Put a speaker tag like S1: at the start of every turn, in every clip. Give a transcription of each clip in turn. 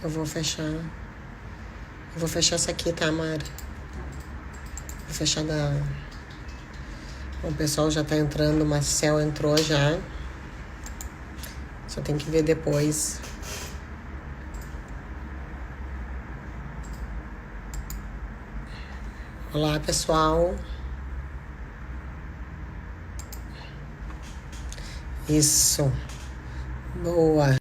S1: Eu vou fechar. Eu vou fechar essa aqui, tá, Mari? Vou fechar da. O pessoal já tá entrando, o Marcel entrou já. Só tem que ver depois. Olá, pessoal. Isso. Boa.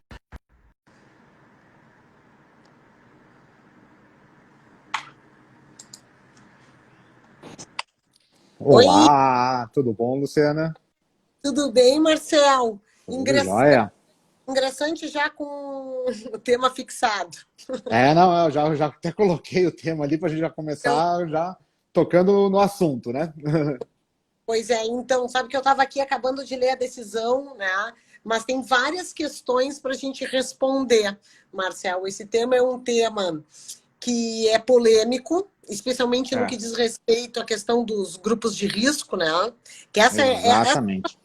S1: Oi,
S2: Olá, tudo bom, Luciana?
S1: tudo bem, Marcel?
S2: Tudo jóia?
S1: Ingressante já com o tema fixado.
S2: Não, eu já até coloquei o tema ali para a gente já
S1: Então,
S2: começar já tocando no assunto, né?
S1: pois é, então, sabe que eu estava aqui acabando de ler a decisão, né? Mas tem várias questões para a gente responder, Marcel. Esse tema é um tema que é polêmico, especialmente no que
S2: É,
S1: diz respeito à questão dos grupos de risco, né? Que essa
S2: exatamente.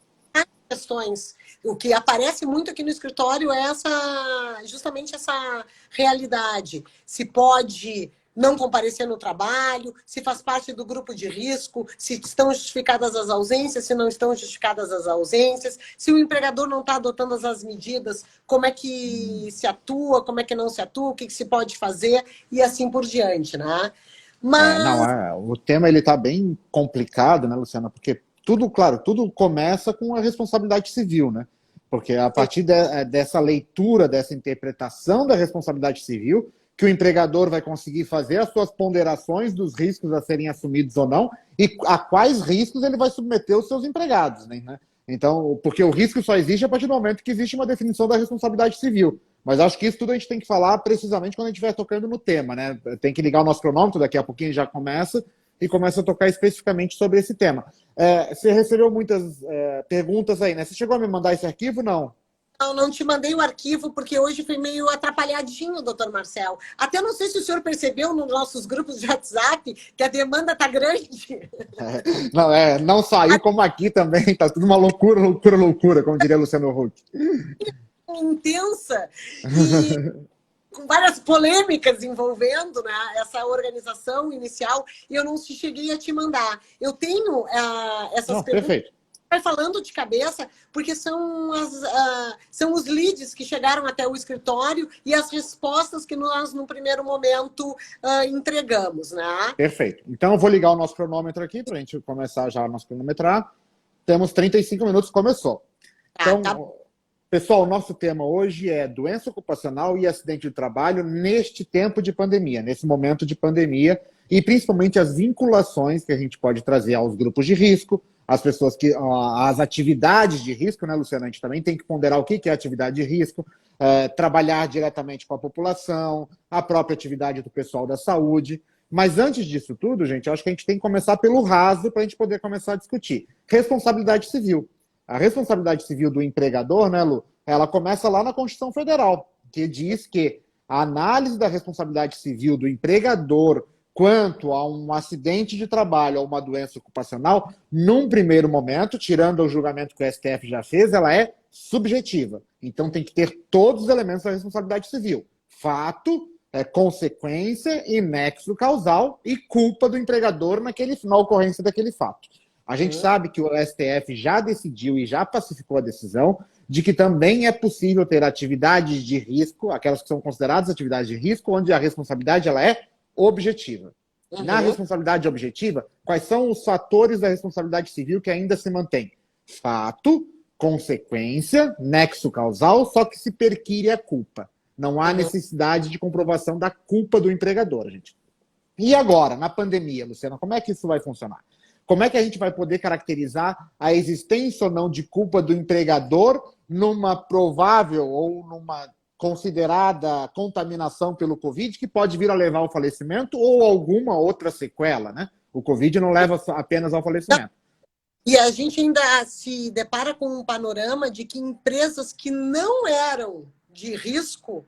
S1: questões. O que aparece muito aqui no escritório é justamente essa realidade. Se pode não comparecer no trabalho, se faz parte do grupo de risco, se estão justificadas as ausências, se não estão justificadas as ausências, se o empregador não está adotando as medidas, como é que se atua, como é que não se atua, o que se pode fazer e assim por diante, né? Mas
S2: O tema ele tá bem complicado, né, Luciana? Porque tudo, claro, tudo começa com a responsabilidade civil, né? Porque a partir dessa leitura, dessa interpretação da responsabilidade civil, que o empregador vai conseguir fazer as suas ponderações dos riscos a serem assumidos ou não e a quais riscos ele vai submeter os seus empregados, né? Então, porque o risco só existe a partir do momento que existe uma definição da responsabilidade civil. Mas acho que isso tudo a gente tem que falar precisamente quando a gente estiver tocando no tema, né? Tem que ligar o nosso cronômetro, daqui a pouquinho já começa, e começa a tocar especificamente sobre esse tema. Você recebeu muitas perguntas aí, né? Você chegou a me mandar esse arquivo? Não.
S1: não te mandei o arquivo porque hoje foi meio atrapalhadinho, doutor Marcel. Até não sei se o senhor percebeu nos nossos grupos de WhatsApp que a demanda está grande.
S2: Não, não saiu como aqui também, tá tudo uma loucura, loucura, loucura, como diria Luciano Huck.
S1: Intensa e com várias polêmicas envolvendo, né, essa organização inicial e eu não cheguei a te mandar. Eu tenho essas
S2: Não,
S1: perguntas.
S2: perfeito.
S1: Vai falando de cabeça, porque são os leads que chegaram até o escritório e as respostas que nós, no primeiro momento, entregamos, né?
S2: Perfeito. Então eu vou ligar o nosso cronômetro aqui para a gente começar já a nosso cronometrar. Temos 35 minutos, começou.
S1: Tá.
S2: Então, pessoal, o nosso tema hoje é doença ocupacional e acidente de trabalho neste tempo de pandemia, nesse momento de pandemia, e principalmente as vinculações que a gente pode trazer aos grupos de risco, as pessoas que. As atividades de risco, né, Luciana? A gente também tem que ponderar o que é atividade de risco, trabalhar diretamente com a população, a própria atividade do pessoal da saúde. Mas antes disso tudo, gente, eu acho que a gente tem que começar pelo raso para a gente poder começar a discutir. Responsabilidade civil. A responsabilidade civil do empregador, né, Lu, ela começa lá na Constituição Federal, que diz que a análise da responsabilidade civil do empregador quanto a um acidente de trabalho ou uma doença ocupacional, num primeiro momento, tirando o julgamento que o STF já fez, ela é subjetiva. Então tem que ter todos os elementos da responsabilidade civil. Fato, consequência e nexo causal e culpa do empregador na ocorrência daquele fato. A gente sabe que o STF já decidiu e já pacificou a decisão de que também é possível ter atividades de risco, aquelas que são consideradas atividades de risco, onde a responsabilidade ela é objetiva. Na
S1: Uhum.
S2: responsabilidade objetiva, quais são os fatores da responsabilidade civil que ainda se mantém? Fato, consequência, nexo causal, só que se perquire a culpa. Não há
S1: Uhum.
S2: necessidade de comprovação da culpa do empregador, gente. E agora, na pandemia, Luciana, como é que isso vai funcionar? Como é que a gente vai poder caracterizar a existência ou não de culpa do empregador numa provável ou numa considerada contaminação pelo Covid que pode vir a levar ao falecimento ou alguma outra sequela, né? O Covid não leva apenas ao falecimento.
S1: E a gente ainda se depara com um panorama de que empresas que não eram de risco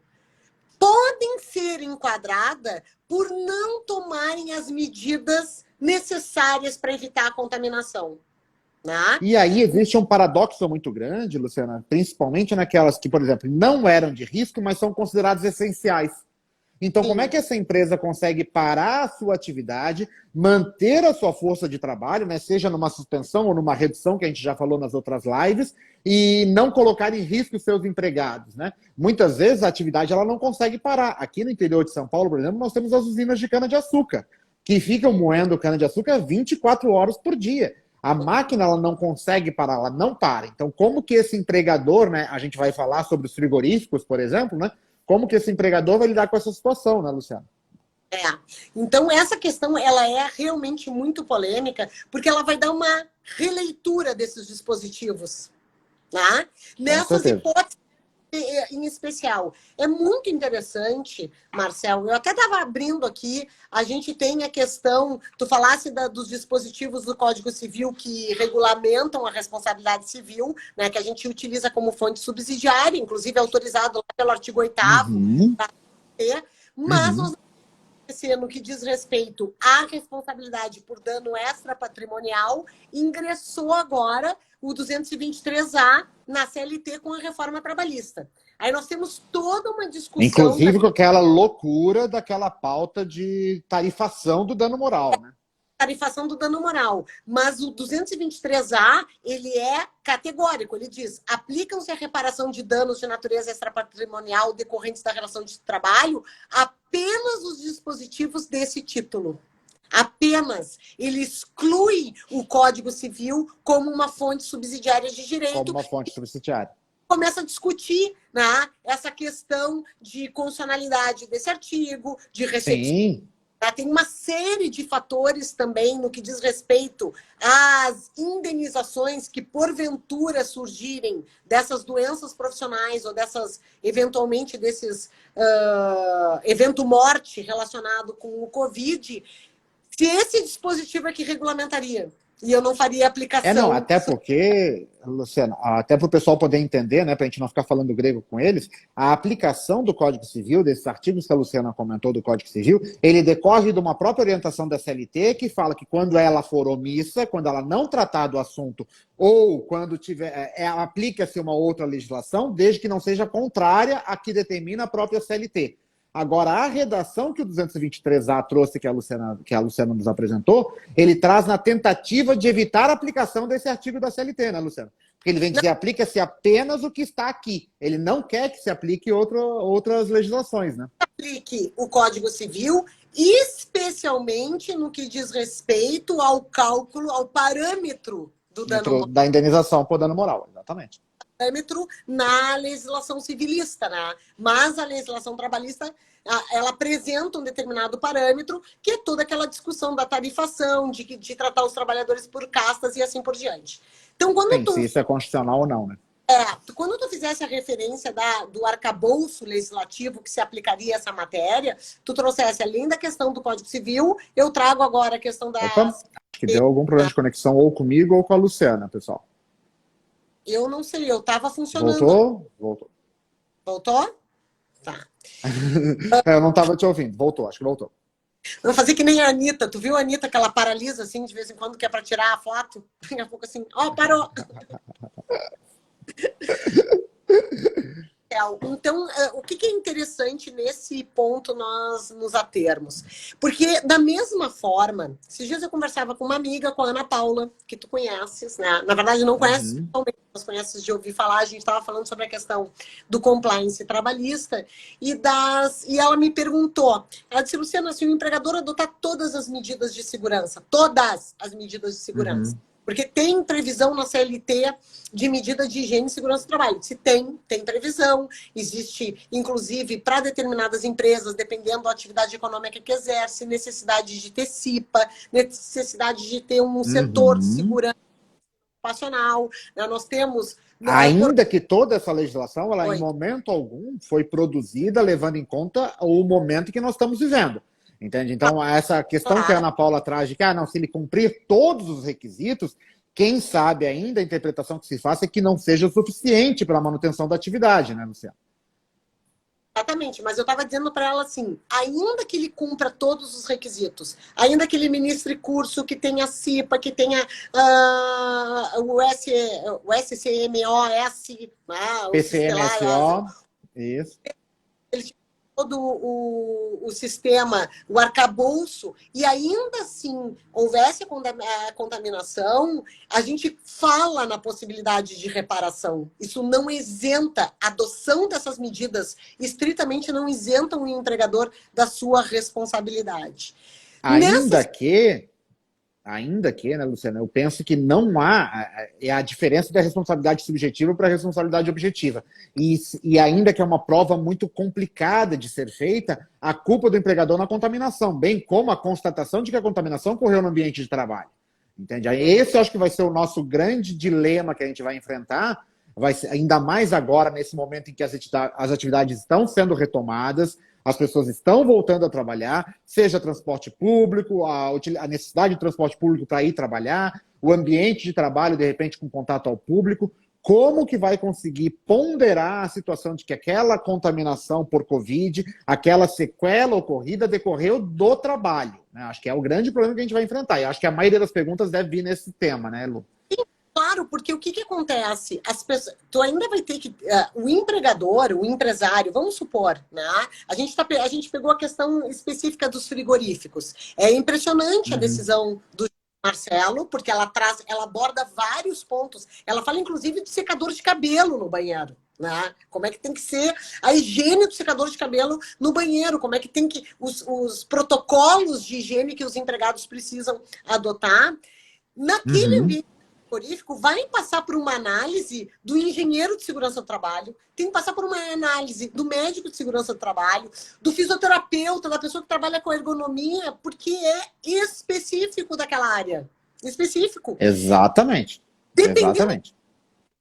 S1: podem ser enquadradas por não tomarem as medidas necessárias para evitar a contaminação, né?
S2: E aí existe um paradoxo muito grande, Luciana, principalmente naquelas que, por exemplo, não eram de risco, mas são consideradas essenciais. Então, como é
S1: Sim.
S2: que essa empresa consegue parar a sua atividade, manter a sua força de trabalho, né, seja numa suspensão ou numa redução, que a gente já falou nas outras lives, e não colocar em risco os seus empregados, né? Muitas vezes a atividade ela não consegue parar. Aqui no interior de São Paulo, por exemplo, nós temos as usinas de cana-de-açúcar, que ficam moendo cana-de-açúcar 24 horas por dia. A máquina ela não consegue parar, ela não para. Então, como que esse empregador, né? A gente vai falar sobre os frigoríficos, por exemplo, né? Como que esse empregador vai lidar com essa situação, né, Luciano?
S1: É. Então, essa questão ela é realmente muito polêmica, porque ela vai dar uma releitura desses dispositivos, né?
S2: Com
S1: Nessas
S2: certeza.
S1: hipóteses em especial. É muito interessante, Marcel. Eu até estava abrindo aqui, a gente tem a questão, tu falasse dos dispositivos do Código Civil que regulamentam a responsabilidade civil, né, que a gente utiliza como fonte subsidiária, inclusive autorizado lá pelo artigo 8º
S2: Uhum,
S1: da T, mas
S2: uhum.
S1: nós no que diz respeito à responsabilidade por dano extrapatrimonial, ingressou agora o 223A na CLT com a reforma trabalhista. Aí nós temos toda uma discussão
S2: Inclusive com aquela loucura daquela pauta de tarifação do dano moral, né?
S1: tarifação do dano moral. Mas o 223A, ele é categórico. Ele diz, aplicam-se a reparação de danos de natureza extrapatrimonial decorrentes da relação de trabalho apenas os dispositivos desse título. Apenas. Ele exclui o Código Civil como uma fonte subsidiária de
S2: Como
S1: direito.
S2: uma fonte subsidiária.
S1: Começa a discutir, né, essa questão de constitucionalidade desse artigo, de recepção.
S2: Sim,
S1: Tem uma série de fatores também no que diz respeito às indenizações que, porventura, surgirem dessas doenças profissionais ou dessas, eventualmente, desses evento morte relacionado com o Covid, se esse dispositivo é que regulamentaria e eu não faria
S2: não,
S1: aplicação.
S2: até porque, Luciano, até para o pessoal poder entender, né, para a gente não ficar falando grego com eles, a aplicação do Código Civil, desses artigos que a Luciana comentou do Código Civil, ele decorre de uma própria orientação da CLT que fala que quando ela for omissa, quando ela não tratar do assunto ou quando tiver, aplica-se uma outra legislação, desde que não seja contrária à que determina a própria CLT. Agora, a redação que o 223A trouxe, que a Luciana nos apresentou, ele traz na tentativa de evitar a aplicação desse artigo da CLT, né, Luciana? Porque ele vem dizer, aplica-se apenas o que está aqui. Ele não quer que se aplique outras legislações, né?
S1: Aplique o Código Civil, especialmente no que diz respeito ao cálculo, ao parâmetro do dano moral.
S2: Da indenização por dano moral, exatamente.
S1: Parâmetro na legislação civilista, né? Mas a legislação trabalhista ela apresenta um determinado parâmetro, que é toda aquela discussão da tarifação, de tratar os trabalhadores por castas e assim por diante. Então, quando
S2: se isso é constitucional ou não, né?
S1: Quando tu fizesse a referência do arcabouço legislativo que se aplicaria a essa matéria, tu trouxesse, além da questão do Código Civil, eu trago agora a questão da...
S2: Opa, acho que deu algum problema de conexão ou comigo ou com a Luciana, pessoal.
S1: Eu não sei, eu estava funcionando.
S2: Voltou? Voltou.
S1: Voltou? Tá.
S2: Eu não estava te ouvindo. Voltou, acho que voltou.
S1: Vou fazer que nem a Anitta. Tu viu a Anitta que ela paralisa assim de vez em quando, que é para tirar a foto? Daqui a pouco assim, parou! Então, o que é interessante nesse ponto nós nos atermos? Porque, da mesma forma, esses dias eu conversava com uma amiga, com a Ana Paula, que tu conheces, né? Na verdade, não conheces, mas conheces de ouvir falar. A gente estava falando sobre a questão do compliance trabalhista e ela me perguntou, ela disse, Luciana, se o empregador adotar todas as medidas de segurança, porque tem previsão na CLT de medida de higiene e segurança do trabalho. Se tem previsão. Existe, inclusive, para determinadas empresas, dependendo da atividade econômica que exerce, necessidade de ter CIPA, necessidade de ter um setor de segurança ocupacional. Nós temos...
S2: Ainda que toda essa legislação, ela em momento algum foi produzida levando em conta o momento que nós estamos vivendo. Entende? Então, essa questão que a Ana Paula traz de que, se ele cumprir todos os requisitos, quem sabe ainda a interpretação que se faça é que não seja o suficiente para a manutenção da atividade, né, Luciano?
S1: Exatamente, mas eu estava dizendo para ela assim, ainda que ele cumpra todos os requisitos, ainda que ele ministre curso, que tenha CIPA, que tenha o SCMOS,
S2: PCMSO, isso.
S1: todo o sistema, o arcabouço, e ainda assim houvesse a contaminação, a gente fala na possibilidade de reparação. Isso não isenta, a adoção dessas medidas estritamente não isentam o empregador da sua responsabilidade.
S2: Ainda que, né, Luciana, eu penso que não há a diferença da responsabilidade subjetiva para a responsabilidade objetiva. E ainda que é uma prova muito complicada de ser feita, a culpa do empregador na contaminação, bem como a constatação de que a contaminação ocorreu no ambiente de trabalho. Entende? Esse eu acho que vai ser o nosso grande dilema que a gente vai enfrentar, vai ser, ainda mais agora, nesse momento em que as atividades estão sendo retomadas, as pessoas estão voltando a trabalhar, seja transporte público, a necessidade de transporte público para ir trabalhar, o ambiente de trabalho, de repente, com contato ao público. Como que vai conseguir ponderar a situação de que aquela contaminação por Covid, aquela sequela ocorrida, decorreu do trabalho, né? Acho que é o grande problema que a gente vai enfrentar. E acho que a maioria das perguntas deve vir nesse tema, né, Lu?
S1: Claro, porque o que acontece? As pessoas, tu ainda vai ter que. O empregador, o empresário, vamos supor, né? A gente pegou a questão específica dos frigoríficos. É impressionante a decisão do Marcelo, porque ela aborda vários pontos. Ela fala, inclusive, de secador de cabelo no banheiro. Né? Como é que tem que ser a higiene do secador de cabelo no banheiro, como é que tem que. Os protocolos de higiene que os empregados precisam adotar. Naquele ambiente frigorífico, vai passar por uma análise do engenheiro de segurança do trabalho, tem que passar por uma análise do médico de segurança do trabalho, do fisioterapeuta, da pessoa que trabalha com ergonomia, porque é específico daquela área. Específico.
S2: Exatamente. Exatamente.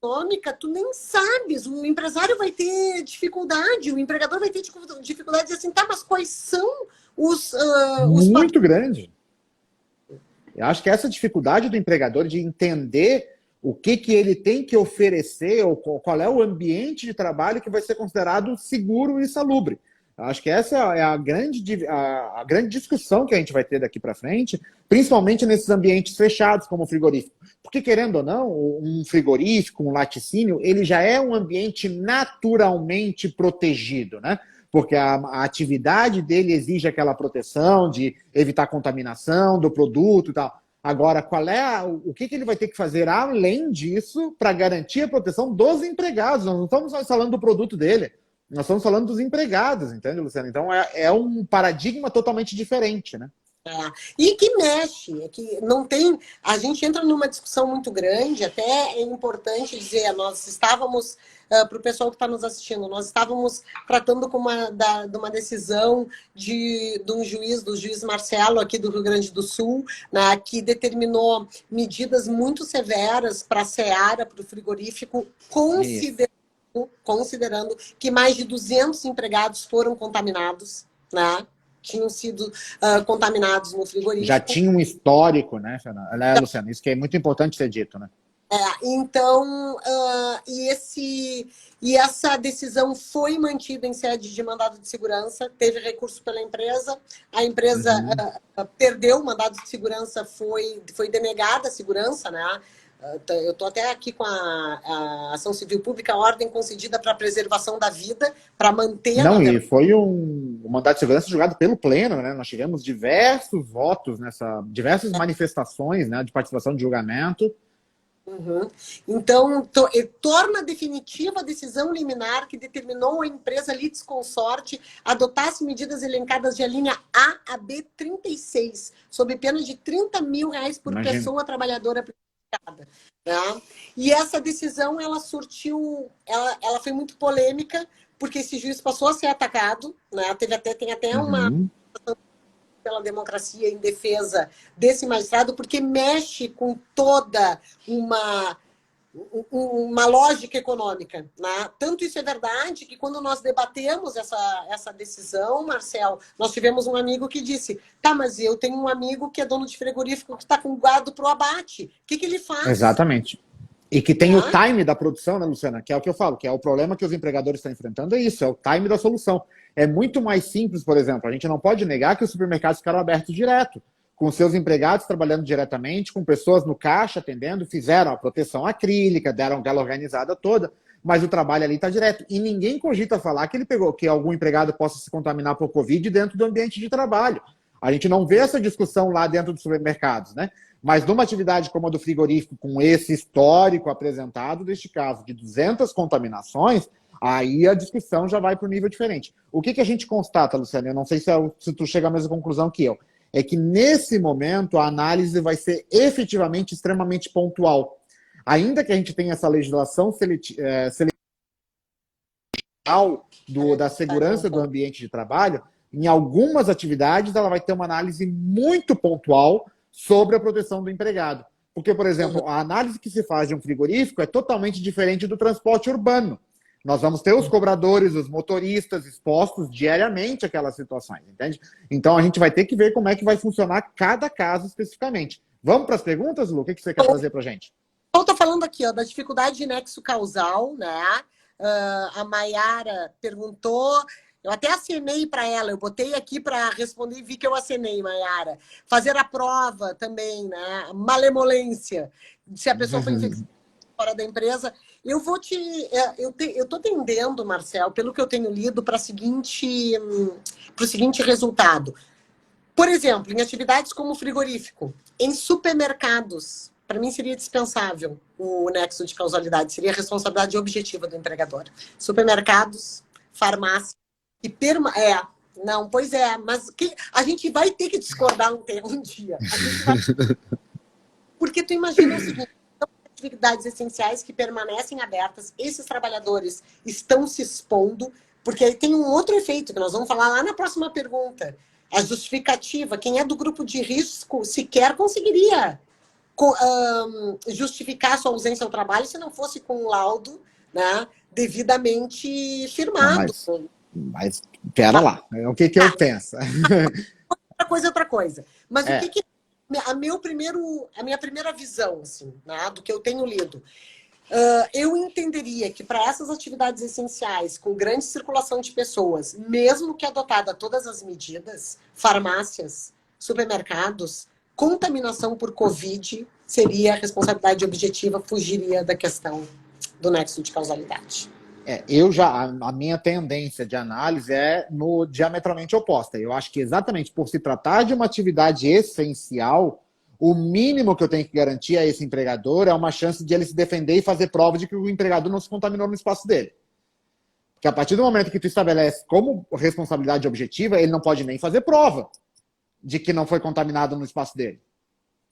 S1: Econômica, tu nem sabes. O empresário vai ter dificuldade, o empregador vai ter dificuldade de dizer assim, tá, mas quais são os...
S2: Muito grande. Eu acho que essa dificuldade do empregador de entender o que ele tem que oferecer, ou qual é o ambiente de trabalho que vai ser considerado seguro e salubre. Eu acho que essa é a grande discussão que a gente vai ter daqui para frente, principalmente nesses ambientes fechados, como o frigorífico. Porque, querendo ou não, um frigorífico, um laticínio, ele já é um ambiente naturalmente protegido, né? Porque a atividade dele exige aquela proteção de evitar contaminação do produto e tal. Agora, o que ele vai ter que fazer além disso para garantir a proteção dos empregados? Nós não estamos só falando do produto dele, nós estamos falando dos empregados, entende, Luciana? Então, é um paradigma totalmente diferente, né?
S1: E que mexe, que não tem. A gente entra numa discussão muito grande, até é importante dizer, nós estávamos, para o pessoal que está nos assistindo, nós estávamos tratando de uma decisão do juiz Marcelo, aqui do Rio Grande do Sul, né, que determinou medidas muito severas para a seara, para o frigorífico, considerando que mais de 200 empregados foram contaminados, né? Tinham sido contaminados no frigorífico.
S2: Já tinha um histórico, né, Luciana? Isso que é muito importante ser dito, né?
S1: Então, e essa decisão foi mantida em sede de mandado de segurança, teve recurso pela empresa, a empresa perdeu o mandado de segurança, foi denegada a segurança, né? Eu estou até aqui com a ação civil pública, a ordem concedida para a preservação da vida, para manter...
S2: Não, e foi um mandato de segurança julgado pelo Pleno, né? Nós tivemos diversos votos, diversas manifestações, né, de participação de julgamento.
S1: Então, torna definitiva a decisão liminar que determinou a empresa litisconsorte adotasse medidas elencadas de alínea A a B36, sob pena de R$30 mil por pessoa trabalhadora prejudicada. Né? E essa decisão, ela foi muito polêmica, porque esse juiz passou a ser atacado, né? Tem até uma pela democracia em defesa desse magistrado, porque mexe com toda uma lógica econômica. Né? Tanto isso é verdade que quando nós debatemos essa decisão, Marcel, nós tivemos um amigo que disse, tá, mas eu tenho um amigo que é dono de frigorífico que está com gado para o abate. O que ele faz?
S2: Exatamente. E que tem o time da produção, né, Luciana? Que é o que eu falo, que é o problema que os empregadores estão enfrentando, é isso, é o time da solução. É muito mais simples, por exemplo, a gente não pode negar que os supermercados ficaram abertos direto, com seus empregados trabalhando diretamente, com pessoas no caixa atendendo, fizeram a proteção acrílica, deram aquela organizada toda, mas o trabalho ali está direto. E ninguém cogita falar que ele pegou, que algum empregado possa se contaminar por Covid dentro do ambiente de trabalho. A gente não vê essa discussão lá dentro dos supermercados, né? Mas numa atividade como a do frigorífico, com esse histórico apresentado, neste caso, de 200 contaminações, aí a discussão já vai para um nível diferente. O que a gente constata, Luciano? Eu não sei se tu chega à mesma conclusão que eu. É que, nesse momento, a análise vai ser efetivamente extremamente pontual. Ainda que a gente tenha essa legislação seletiva da segurança do ambiente de trabalho, em algumas atividades ela vai ter uma análise muito pontual sobre a proteção do empregado. Porque, por exemplo, a análise que se faz de um frigorífico é totalmente diferente do transporte urbano. Nós vamos ter os cobradores, os motoristas expostos diariamente àquelas situações, entende? Então a gente vai ter que ver como é que vai funcionar cada caso especificamente. Vamos para as perguntas, Lu? O que você quer trazer para a gente?
S1: Eu estou falando aqui, ó, da dificuldade de nexo causal, né? A Maiara perguntou, eu até acenei para ela, eu botei aqui para responder e vi que eu acenei, Maiara. Fazer a prova também, né? Malemolência, se a pessoa foi infectada fora da empresa. Eu vou eu tô tendendo, Marcel, pelo que eu tenho lido, para o seguinte resultado. Por exemplo, em atividades como frigorífico, em supermercados, para mim seria dispensável o nexo de causalidade, seria a responsabilidade objetiva do empregador. Supermercados, farmácia e não, pois é, mas a gente vai ter que discordar um dia. Porque tu imagina o seguinte, atividades essenciais que permanecem abertas, esses trabalhadores estão se expondo, porque aí tem um outro efeito que nós vamos falar lá na próxima pergunta. A justificativa, quem é do grupo de risco sequer conseguiria justificar sua ausência ao trabalho se não fosse com um laudo, né, devidamente firmado.
S2: Mas pera lá, o que eu penso?
S1: Outra coisa. Mas o que a minha primeira visão, assim, né, do que eu tenho lido, eu entenderia que para essas atividades essenciais, com grande circulação de pessoas, mesmo que adotada todas as medidas, farmácias, supermercados, contaminação por Covid seria a responsabilidade objetiva, fugiria da questão do nexo de causalidade.
S2: A minha tendência de análise é diametralmente oposta. Eu acho que exatamente por se tratar de uma atividade essencial, o mínimo que eu tenho que garantir a esse empregador é uma chance de ele se defender e fazer prova de que o empregador não se contaminou no espaço dele. Porque a partir do momento que tu estabelece como responsabilidade objetiva, ele não pode nem fazer prova de que não foi contaminado no espaço dele.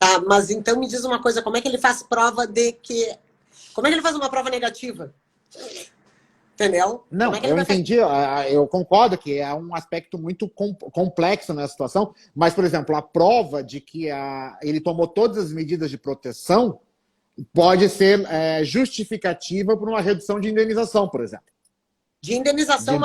S1: Tá, mas então me diz uma coisa, como é que ele faz prova de que... Como é que ele faz uma prova negativa? Entendeu?
S2: Não, eu entendi, eu concordo que é um aspecto muito complexo nessa situação, mas, por exemplo, a prova de que ele tomou todas as medidas de proteção pode ser justificativa por uma redução de indenização, por exemplo.
S1: De indenização,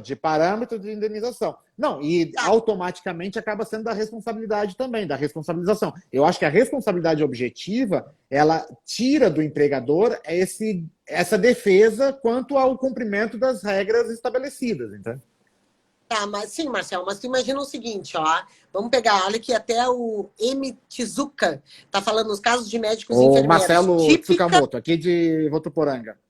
S2: de parâmetro de indenização. Não, e automaticamente acaba sendo da responsabilidade também, da responsabilização. Eu acho que a responsabilidade objetiva, ela tira do empregador essa defesa quanto ao cumprimento das regras estabelecidas, entende?
S1: Tá, mas sim, Marcelo, mas tu imagina o seguinte, ó, vamos pegar, olha que até o M. Tizuka tá falando nos casos de médicos e enfermeiros.
S2: Marcelo Tsukamoto, aqui de Votuporanga.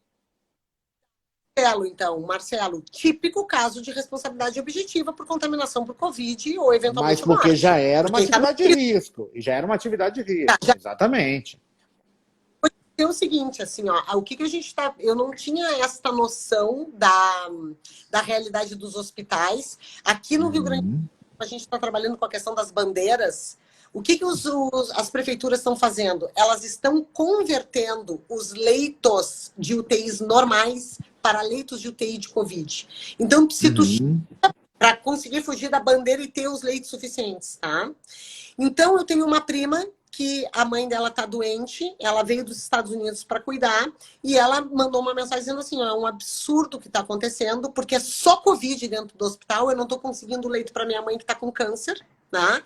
S1: Marcelo, típico caso de responsabilidade objetiva por contaminação por Covid ou eventualmente
S2: mas porque já era uma atividade de risco. Já era uma atividade de risco, exatamente.
S1: É o seguinte, assim, ó, o que a gente tá... Eu não tinha esta noção da realidade dos hospitais. Aqui no Rio Grande do Sul, a gente está trabalhando com a questão das bandeiras. O que as prefeituras estão fazendo? Elas estão convertendo os leitos de UTIs normais para leitos de UTI de Covid. Então, se tu para conseguir fugir da bandeira e ter os leitos suficientes, tá? Então, eu tenho uma prima que a mãe dela tá doente, ela veio dos Estados Unidos para cuidar, e ela mandou uma mensagem dizendo assim, ó, é um absurdo o que está acontecendo, porque é só Covid dentro do hospital, eu não estou conseguindo leito para minha mãe que está com câncer, né?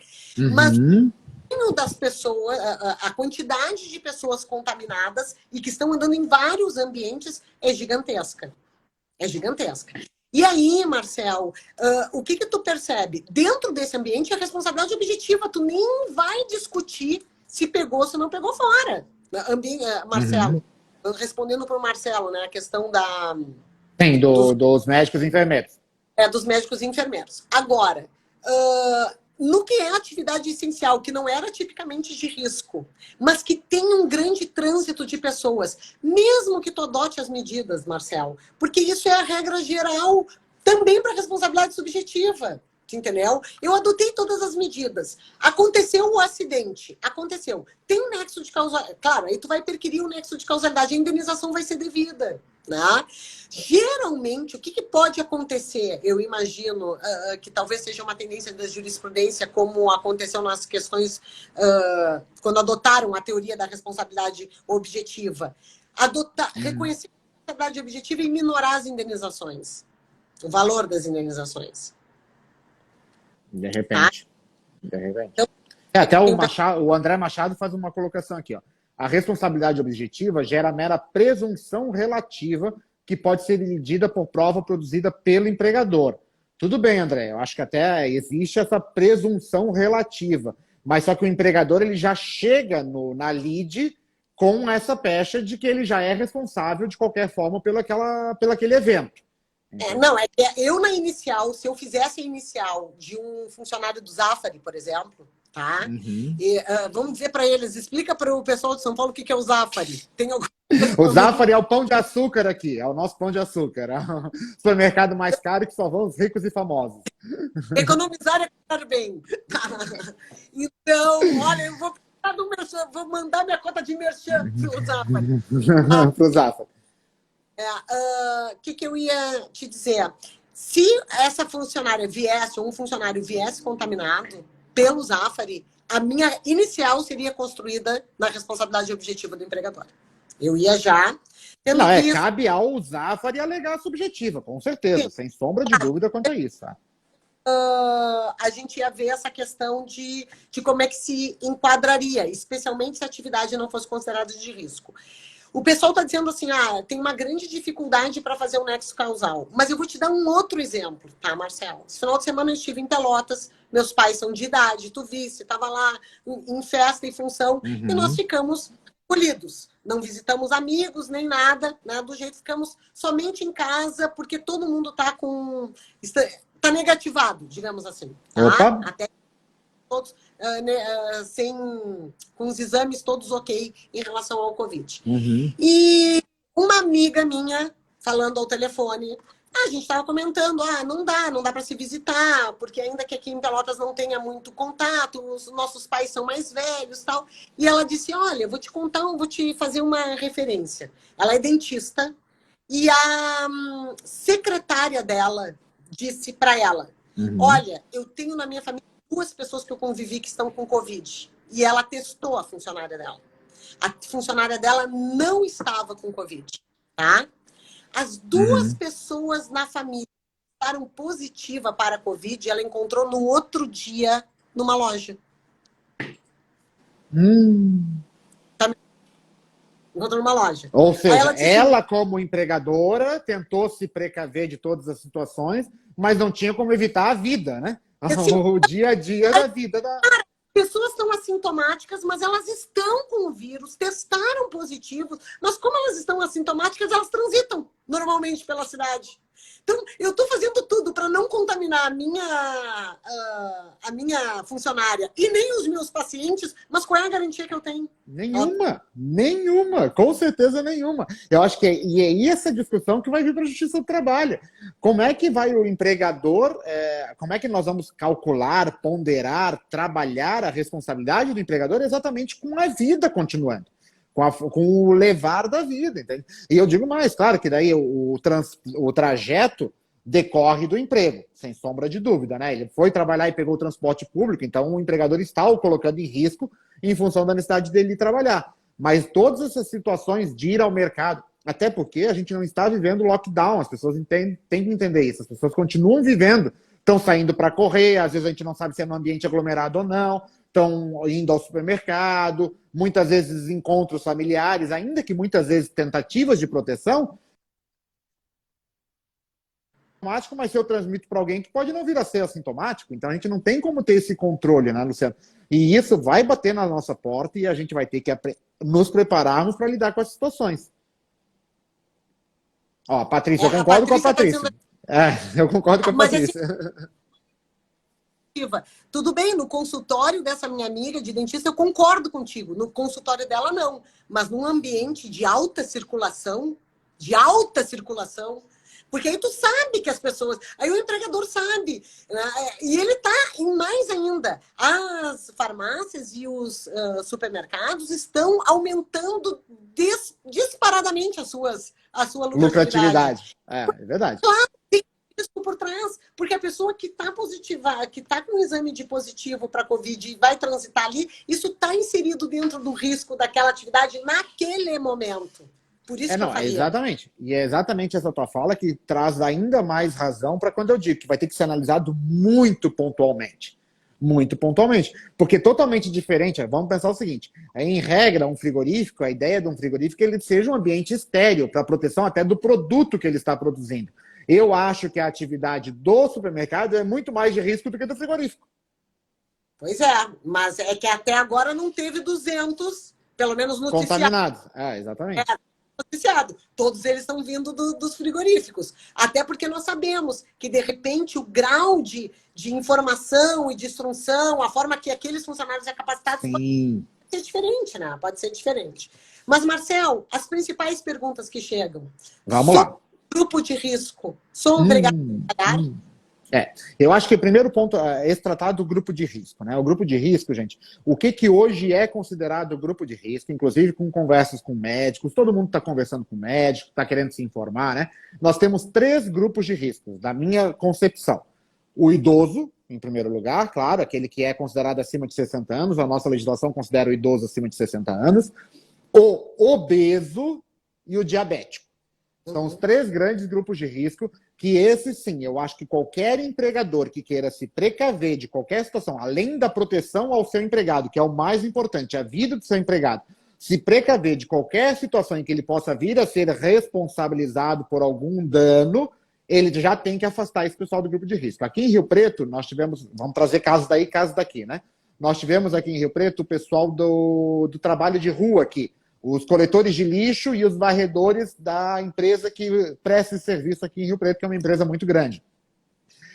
S1: Mas das pessoas, a quantidade de pessoas contaminadas e que estão andando em vários ambientes é gigantesca. É gigantesca. E aí, Marcel, o que tu percebe? Dentro desse ambiente, a responsabilidade objetiva, tu nem vai discutir se pegou ou se não pegou fora. Marcelo, respondendo para o Marcelo, né, a questão
S2: Sim, dos médicos e enfermeiros.
S1: Dos médicos e enfermeiros. Agora, no que é atividade essencial, que não era tipicamente de risco, mas que tem um grande trânsito de pessoas, mesmo que tu adote as medidas, Marcelo, porque isso é a regra geral também para responsabilidade subjetiva, entendeu? Eu adotei todas as medidas. Aconteceu o acidente, aconteceu. Tem um nexo de causalidade. Claro, aí tu vai perquirir o nexo de causalidade, a indenização vai ser devida. Né? Geralmente, o que pode acontecer? Eu imagino que talvez seja uma tendência da jurisprudência, como aconteceu nas questões quando adotaram a teoria da responsabilidade objetiva. Reconhecer a responsabilidade objetiva e minorar as indenizações, o valor das indenizações.
S2: De repente. Tá? De repente.
S1: Então,
S2: até o André Machado faz uma colocação aqui, ó. A responsabilidade objetiva gera mera presunção relativa que pode ser medida por prova produzida pelo empregador. Tudo bem, André, eu acho que até existe essa presunção relativa, mas só que o empregador ele já chega na lide com essa pecha de que ele já é responsável de qualquer forma pelo aquele evento.
S1: Não, é que eu na inicial, se eu fizesse a inicial de um funcionário do Zafari, por exemplo, tá? E, vamos dizer para eles, explica para o pessoal de São Paulo o que é o Zafari. Tem algum...
S2: O Zafari é o pão de açúcar aqui, é o nosso pão de açúcar. É o supermercado mais caro que só vão os ricos e famosos.
S1: Economizar é comprar bem. Então, olha, eu vou mandar minha conta de merchan pro Zafari.
S2: Pro Zafari.
S1: Que eu ia te dizer? Se essa funcionária viesse, ou um funcionário viesse contaminado pelo Zafari, a minha inicial seria construída na responsabilidade objetiva do empregador. Eu ia já...
S2: Cabe ao Zafari alegar a subjetiva, com certeza, sim, sem sombra de dúvida quanto a isso. Tá?
S1: A gente ia ver essa questão de como é que se enquadraria, especialmente se a atividade não fosse considerada de risco. O pessoal está dizendo assim, tem uma grande dificuldade para fazer um nexo causal. Mas eu vou te dar um outro exemplo, tá, Marcelo? Esse final de semana eu estive em Pelotas, meus pais são de idade, tu viste, estava lá em festa e função, e nós ficamos acolhidos. Não visitamos amigos, nem nada, né? Do jeito ficamos somente em casa, porque todo mundo está negativado, digamos assim. Tá?
S2: Opa.
S1: Até todos... com os exames todos ok em relação ao Covid. E uma amiga minha, falando ao telefone, a gente estava comentando, não dá para se visitar, porque ainda que aqui em Pelotas não tenha muito contato, os nossos pais são mais velhos, tal. E ela disse, olha, vou te fazer uma referência. Ela é dentista e a secretária dela disse para ela, olha, eu tenho na minha família 2 pessoas que eu convivi que estão com Covid. E ela testou a funcionária dela. A funcionária dela não estava com Covid, tá? As 2 pessoas na família estavam positivas para a Covid e ela encontrou no outro dia numa loja. Encontrou numa loja.
S2: Ou seja,
S1: ela
S2: como empregadora tentou se precaver de todas as situações, mas não tinha como evitar a vida, né? O dia a dia da vida da...
S1: Pessoas estão assintomáticas, mas elas estão com o vírus, testaram positivos, mas como elas estão assintomáticas, elas transitam normalmente pela cidade. Então, eu estou fazendo tudo para não contaminar a minha funcionária e nem os meus pacientes, mas qual é a garantia que eu tenho?
S2: Nenhuma, com certeza nenhuma. Eu acho que é essa discussão que vai vir para a Justiça do Trabalho. Como é que vai o empregador, como é que nós vamos calcular, ponderar, trabalhar a responsabilidade do empregador exatamente com a vida continuando? Com o levar da vida, entende? E eu digo mais, claro que daí o trajeto decorre do emprego, sem sombra de dúvida, né? Ele foi trabalhar e pegou o transporte público, então o empregador está o colocando em risco em função da necessidade dele trabalhar. Mas todas essas situações de ir ao mercado, até porque a gente não está vivendo lockdown, as pessoas têm que entender isso, as pessoas continuam vivendo, estão saindo para correr, às vezes a gente não sabe se é no ambiente aglomerado ou não, estão indo ao supermercado, muitas vezes encontros familiares, ainda que muitas vezes tentativas de proteção, mas se eu transmito para alguém que pode não vir a ser assintomático, então a gente não tem como ter esse controle, né, Luciano? E isso vai bater na nossa porta e a gente vai ter que nos prepararmos para lidar com as situações. Ó, Patrícia, eu
S1: A
S2: concordo com a
S1: Patrícia está
S2: Patrícia.
S1: dizendo,
S2: Eu concordo com a
S1: mas é assim,
S2: Patrícia.
S1: tudo bem, no consultório dessa minha amiga de dentista, eu concordo contigo. No consultório dela, não. Mas num ambiente de alta circulação, porque aí tu sabe que as pessoas. Aí o empregador sabe. Né? E ele tá em mais ainda. As farmácias e os supermercados estão aumentando disparadamente a sua lucratividade.
S2: Lucratividade. É verdade.
S1: Risco por trás, porque a pessoa que está positiva, que está com um exame de positivo para Covid e vai transitar ali, isso está inserido dentro do risco daquela atividade naquele momento. Por isso que eu
S2: Não, é
S1: falei.
S2: exatamente. E é exatamente essa tua fala que traz ainda mais razão para quando eu digo que vai ter que ser analisado muito pontualmente. Muito pontualmente. Porque totalmente diferente, vamos pensar o seguinte, em regra, um frigorífico, a ideia de um frigorífico é que ele seja um ambiente estéril, para proteção até do produto que ele está produzindo. Eu acho que a atividade do supermercado é muito mais de risco do que do frigorífico.
S1: Pois é, mas é que até agora não teve 200, pelo menos noticiado.
S2: Contaminados. Exatamente.
S1: Noticiado. Todos eles estão vindo dos frigoríficos. Até porque nós sabemos que, de repente, o grau de informação e de instrução, a forma que aqueles funcionários são capacitados
S2: Sim.
S1: pode ser diferente, né? Pode ser diferente. Mas, Marcel, as principais perguntas que chegam.
S2: Vamos lá.
S1: Grupo de risco. Sou obrigado a trabalhar?
S2: Eu acho que o primeiro ponto é esse tratar do grupo de risco, né? O grupo de risco, gente, o que hoje é considerado grupo de risco, inclusive com conversas com médicos, todo mundo está conversando com médico, está querendo se informar, né? Nós temos 3 grupos de riscos, da minha concepção. O idoso, em primeiro lugar, claro, aquele que é considerado acima de 60 anos, a nossa legislação considera o idoso acima de 60 anos, o obeso e o diabético. São os 3 grandes grupos de risco, que esse sim, eu acho que qualquer empregador que queira se precaver de qualquer situação, além da proteção ao seu empregado, que é o mais importante, a vida do seu empregado, se precaver de qualquer situação em que ele possa vir a ser responsabilizado por algum dano, ele já tem que afastar esse pessoal do grupo de risco. Aqui em Rio Preto, nós tivemos, vamos trazer casos daí, casos daqui, né? Nós tivemos aqui em Rio Preto o pessoal do trabalho de rua aqui, os coletores de lixo e os varredores da empresa que presta esse serviço aqui em Rio Preto, que é uma empresa muito grande.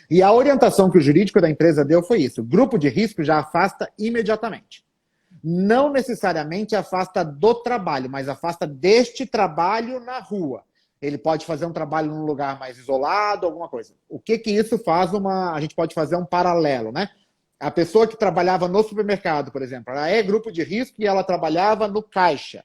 S2: E a orientação que o jurídico da empresa deu foi isso: o grupo de risco já afasta imediatamente. Não necessariamente afasta do trabalho, mas afasta deste trabalho na rua. Ele pode fazer um trabalho num lugar mais isolado, alguma coisa. O que isso faz? A gente pode fazer um paralelo, né? A pessoa que trabalhava no supermercado, por exemplo, ela é grupo de risco e ela trabalhava no caixa.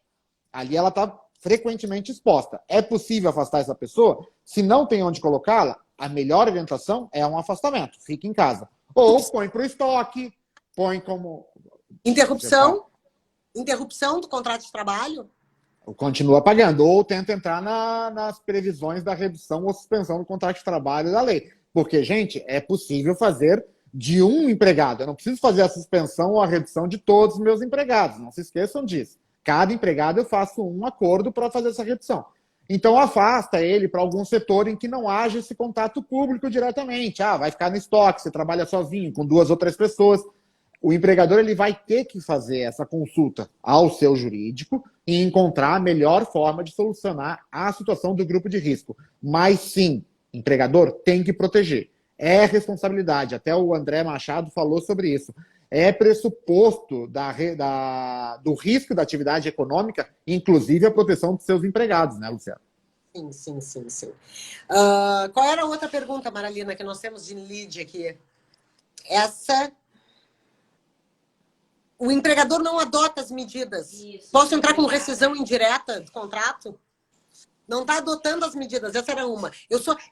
S2: Ali ela está frequentemente exposta. É possível afastar essa pessoa? Se não tem onde colocá-la, a melhor orientação é um afastamento. Fique em casa. Ou põe para o estoque, põe como...
S1: Interrupção do contrato de trabalho?
S2: Continua pagando. Ou tenta entrar nas previsões da redução ou suspensão do contrato de trabalho da lei. Porque, gente, é possível fazer de um empregado. Eu não preciso fazer a suspensão ou a redução de todos os meus empregados. Não se esqueçam disso. Cada empregado eu faço um acordo para fazer essa redução. Então afasta ele para algum setor em que não haja esse contato público diretamente. Vai ficar no estoque, você trabalha sozinho, com 2 ou 3 pessoas. O empregador ele vai ter que fazer essa consulta ao seu jurídico e encontrar a melhor forma de solucionar a situação do grupo de risco. Mas sim, empregador tem que proteger. É responsabilidade. Até o André Machado falou sobre isso. É pressuposto do risco da atividade econômica, inclusive a proteção dos seus empregados, né, Luciano?
S1: Sim. Qual era a outra pergunta, Maralina, que nós temos de lead aqui? O empregador não adota as medidas. Isso. Posso entrar com rescisão indireta do contrato? Não está adotando as medidas, essa era uma.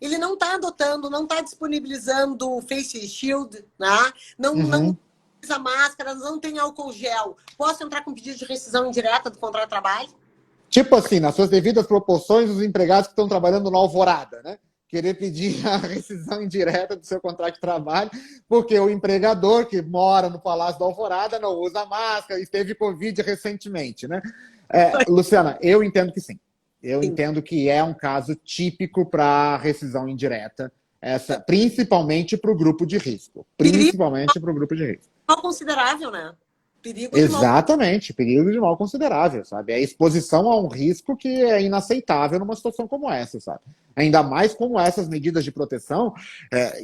S1: Ele não está adotando, não está disponibilizando o face shield, né? Não usa máscara, não tem álcool gel. Posso entrar com pedido de rescisão indireta do contrato de trabalho?
S2: Tipo assim, nas suas devidas proporções, os empregados que estão trabalhando na Alvorada, né? Querer pedir a rescisão indireta do seu contrato de trabalho, porque o empregador que mora no Palácio da Alvorada não usa máscara e teve Covid recentemente, né? Luciana, eu entendo que sim. Eu entendo que é um caso típico para rescisão indireta, principalmente para o grupo de risco. Principalmente para o grupo de risco.
S1: Considerável, né? Perigo de mal.
S2: Exatamente, perigo de mal considerável, sabe? É a exposição a um risco que é inaceitável numa situação como essa, sabe? Ainda mais como essas medidas de proteção,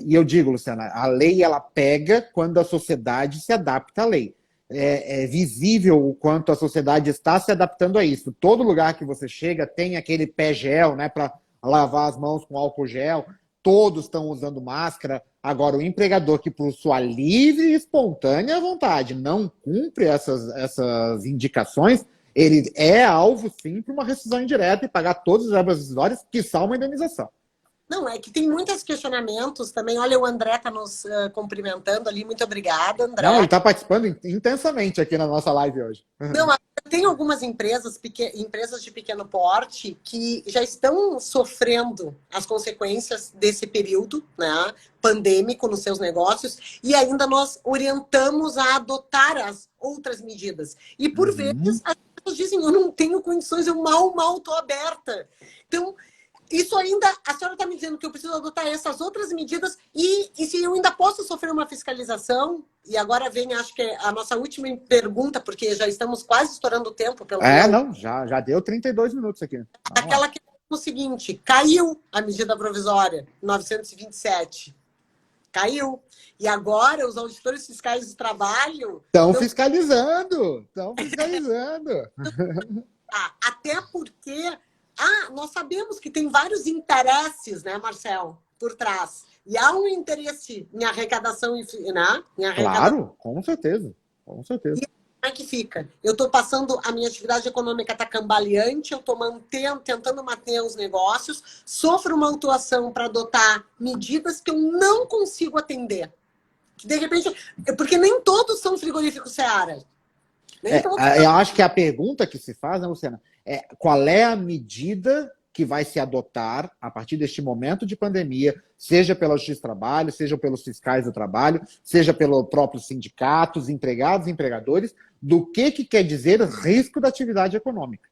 S2: e eu digo, Luciana, a lei ela pega quando a sociedade se adapta à lei. É visível o quanto a sociedade está se adaptando a isso. Todo lugar que você chega tem aquele pé gel, né, para lavar as mãos com álcool gel. Todos estão usando máscara. Agora, o empregador que, por sua livre e espontânea vontade, não cumpre essas indicações, ele é alvo, sim, para uma rescisão indireta e pagar todas as verbas rescisórias, quiçá uma indenização.
S1: Não, é que tem muitos questionamentos também. Olha, o André está nos cumprimentando ali. Muito obrigada, André.
S2: Não, ele está participando intensamente aqui na nossa live hoje.
S1: Não, tem algumas empresas de pequeno porte que já estão sofrendo as consequências desse período, né, pandêmico nos seus negócios, e ainda nós orientamos a adotar as outras medidas. E por vezes as pessoas dizem, eu não tenho condições, eu mal estou aberta. Então, isso ainda, a senhora está me dizendo que eu preciso adotar essas outras medidas e se eu ainda posso sofrer uma fiscalização, e agora vem, acho que é a nossa última pergunta, porque já estamos quase estourando o tempo.
S2: Não, já deu 32 minutos aqui.
S1: Aquela que é o seguinte, caiu a medida provisória 927. Caiu. E agora os auditores fiscais de trabalho...
S2: Estão fiscalizando.
S1: Até porque... nós sabemos que tem vários interesses, né, Marcel, por trás. E há um interesse em arrecadação, né?
S2: Claro, com certeza. Com certeza.
S1: E como é que fica? Eu estou passando, a minha atividade econômica está cambaleante, eu estou tentando manter os negócios, sofro uma autuação para adotar medidas que eu não consigo atender. De repente, porque nem todos são frigoríficos Seara.
S2: Eu acho que a pergunta que se faz, né, Luciana, é qual é a medida que vai se adotar a partir deste momento de pandemia, seja pela Justiça do Trabalho, seja pelos fiscais do trabalho, seja pelos próprios sindicatos, empregados e empregadores, do que quer dizer risco da atividade econômica.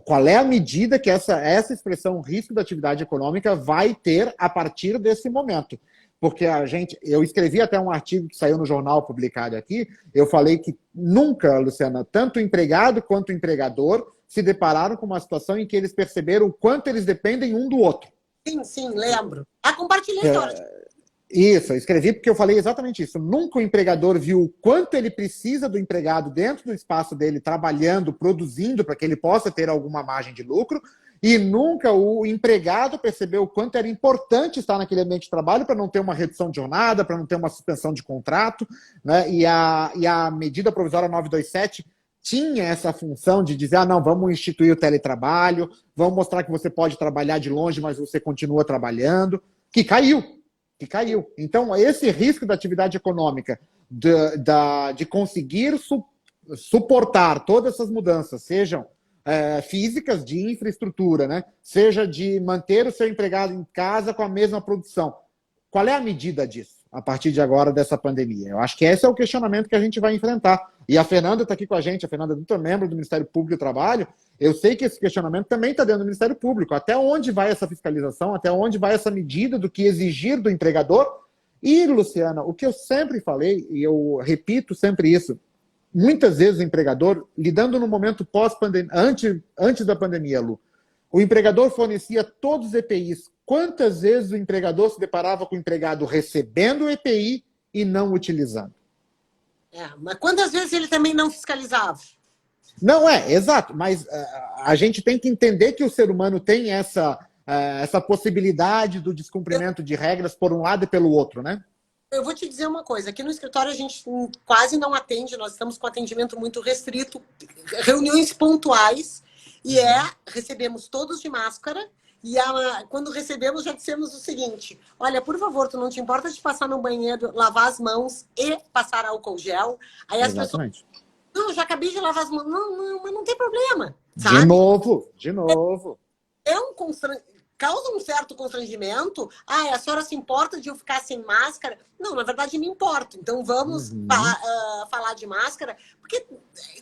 S2: Qual é a medida que essa expressão risco da atividade econômica vai ter a partir desse momento? Porque eu escrevi até um artigo que saiu no jornal publicado aqui, eu falei que nunca, Luciana, tanto o empregado quanto o empregador se depararam com uma situação em que eles perceberam o quanto eles dependem um do outro.
S1: Sim, lembro. Compartilhei, Jorge.
S2: Isso, eu escrevi porque eu falei exatamente isso. Nunca o empregador viu o quanto ele precisa do empregado dentro do espaço dele, trabalhando, produzindo, para que ele possa ter alguma margem de lucro, e nunca o empregado percebeu o quanto era importante estar naquele ambiente de trabalho para não ter uma redução de jornada, para não ter uma suspensão de contrato, né? E a medida provisória 927 tinha essa função de dizer, não, vamos instituir o teletrabalho, vamos mostrar que você pode trabalhar de longe, mas você continua trabalhando, que caiu. Então, esse risco da atividade econômica, de conseguir suportar todas essas mudanças, sejam físicas de infraestrutura, né? Seja de manter o seu empregado em casa com a mesma produção. Qual é a medida disso, a partir de agora, dessa pandemia? Eu acho que esse é o questionamento que a gente vai enfrentar. E a Fernanda está aqui com a gente, a Fernanda é doutor membro do Ministério Público do Trabalho. Eu sei que esse questionamento também está dentro do Ministério Público. Até onde vai essa fiscalização? Até onde vai essa medida do que exigir do empregador? E, Luciana, o que eu sempre falei, e eu repito sempre isso, muitas vezes o empregador, lidando no momento pós-pandemia, antes da pandemia, Lu, o empregador fornecia todos os EPIs. Quantas vezes o empregador se deparava com o empregado recebendo o EPI e não utilizando?
S1: Mas quantas vezes ele também não fiscalizava?
S2: Não, exato, mas a gente tem que entender que o ser humano tem essa possibilidade do descumprimento de regras por um lado e pelo outro, né?
S1: Eu vou te dizer uma coisa, aqui no escritório a gente quase não atende, nós estamos com atendimento muito restrito, reuniões pontuais, e recebemos todos de máscara, e quando recebemos já dissemos o seguinte, olha, por favor, tu não te importa de passar no banheiro, lavar as mãos e passar álcool gel? Aí as
S2: Exatamente.
S1: pessoas, não, já acabei de lavar as mãos, não, mas não tem problema, sabe?
S2: De novo.
S1: É um constrangimento. causa um certo constrangimento. Ah, a senhora se importa de eu ficar sem máscara? Não, na verdade me importo. Então vamos falar de máscara, porque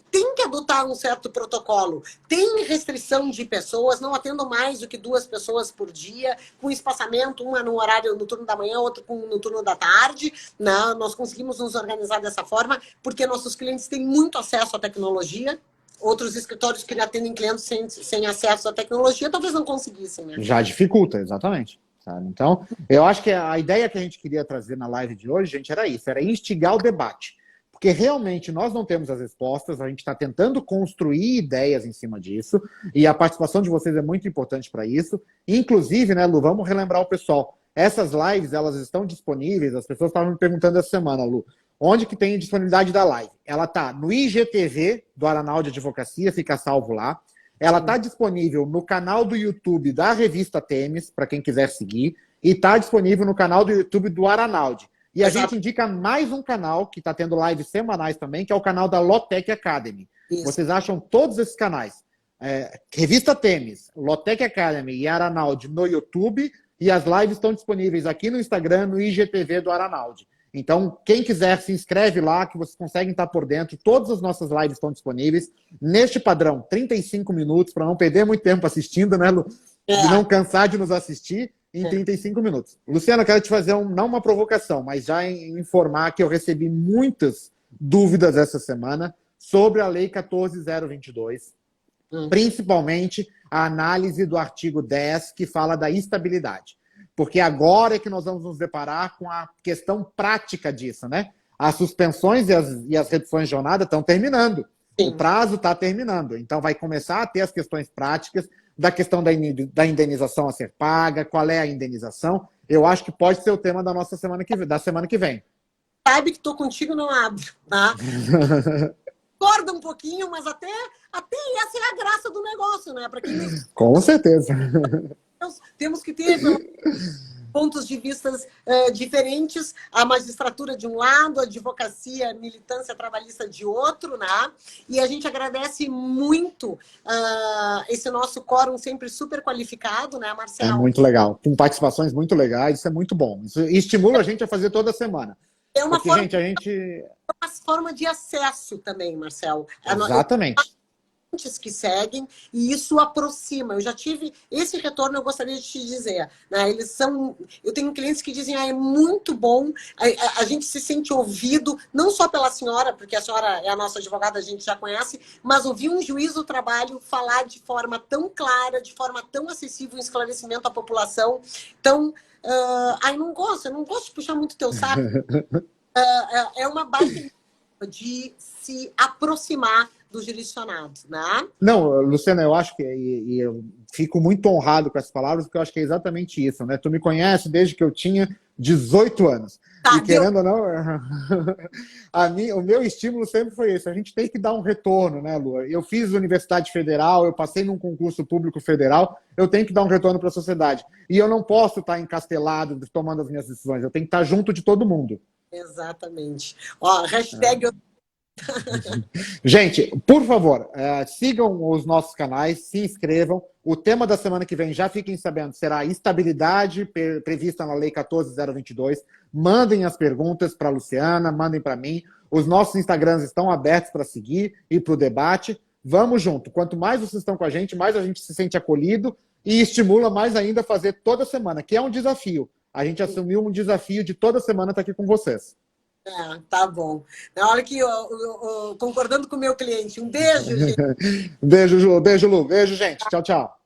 S1: tem que adotar um certo protocolo. Tem restrição de pessoas, não atendo mais do que 2 pessoas por dia, com espaçamento, uma no horário no turno da manhã, outra no turno da tarde. Não, nós conseguimos nos organizar dessa forma, porque nossos clientes têm muito acesso à tecnologia. Outros escritórios que atendem clientes sem acesso à tecnologia talvez não conseguissem, né?
S2: Já dificulta, exatamente. Sabe? Então, eu acho que a ideia que a gente queria trazer na live de hoje, gente, era isso, era instigar o debate. Porque realmente nós não temos as respostas, a gente está tentando construir ideias em cima disso, e a participação de vocês é muito importante para isso. Inclusive, né, Lu, vamos relembrar o pessoal, essas lives, elas estão disponíveis, as pessoas estavam me perguntando essa semana, Lu, onde que tem disponibilidade da live? Ela está no IGTV do Aranaud Advocacia, fica salvo lá. Ela está disponível no canal do YouTube da revista Temes, para quem quiser seguir, e está disponível no canal do YouTube do Aranaud. E a gente indica mais um canal, que está tendo lives semanais também, que é o canal da Lotec Academy. Isso. Vocês acham todos esses canais. Revista Temes, Lotec Academy e Aranaud no YouTube, e as lives estão disponíveis aqui no Instagram, no IGTV do Aranaud. Então, quem quiser, se inscreve lá, que vocês conseguem estar por dentro. Todas as nossas lives estão disponíveis. Neste padrão, 35 minutos, para não perder muito tempo assistindo, né, Lu? De não cansar de nos assistir em 35 minutos. Luciana, eu quero te fazer, não uma provocação, mas já informar que eu recebi muitas dúvidas essa semana sobre a Lei 14.022, principalmente a análise do artigo 10, que fala da estabilidade. Porque agora é que nós vamos nos deparar com a questão prática disso, né? As suspensões e as reduções de jornada estão terminando. Sim. O prazo está terminando. Então vai começar a ter as questões práticas da questão da indenização a ser paga, qual é a indenização. Eu acho que pode ser o tema da nossa semana que vem.
S1: Sabe que estou contigo, não abro, tá? Acorda um pouquinho, mas até essa é a graça do negócio, né? Para quem não...
S2: Com certeza.
S1: Temos que ter pontos de vista diferentes, a magistratura de um lado, a advocacia, a militância trabalhista de outro, né? E a gente agradece muito esse nosso quórum sempre super qualificado, né, Marcelo?
S2: É muito legal, com participações muito legais, isso é muito bom. Isso estimula a gente a fazer toda semana.
S1: É uma forma de acesso também, Marcelo.
S2: Exatamente.
S1: Que seguem, e isso aproxima. Eu já tive esse retorno, eu gostaria de te dizer, né? Eu tenho clientes que dizem, é muito bom, a gente se sente ouvido, não só pela senhora, porque a senhora é a nossa advogada, a gente já conhece, mas ouvir um juiz do trabalho falar de forma tão clara, de forma tão acessível, um esclarecimento à população. Então, eu não gosto de puxar muito teu saco. É uma base de se aproximar do jurisdicionado, né?
S2: Não, Luciana, eu acho que eu fico muito honrado com essas palavras, porque eu acho que é exatamente isso, né? Tu me conhece desde que eu tinha 18 anos. E querendo ou não, o meu estímulo sempre foi esse. A gente tem que dar um retorno, né, Lu? Eu fiz Universidade Federal, eu passei num concurso público federal, eu tenho que dar um retorno para a sociedade. E eu não posso estar encastelado tomando as minhas decisões, eu tenho que estar junto de todo mundo.
S1: Exatamente. Ó, hashtag...
S2: Gente, por favor, sigam os nossos canais, se inscrevam. O tema da semana que vem, já fiquem sabendo, será estabilidade prevista na Lei 14.022. Mandem as perguntas para a Luciana, mandem para mim. Os nossos Instagrams estão abertos para seguir e para o debate. Vamos junto. Quanto mais vocês estão com a gente, mais a gente se sente acolhido e estimula mais ainda a fazer toda semana, que é um desafio. A gente assumiu um desafio de toda semana estar aqui com vocês.
S1: Tá bom. Na hora que concordando com o meu cliente. Um beijo, gente.
S2: Beijo, Ju. Beijo, Lu. Beijo, gente. Tchau, tchau.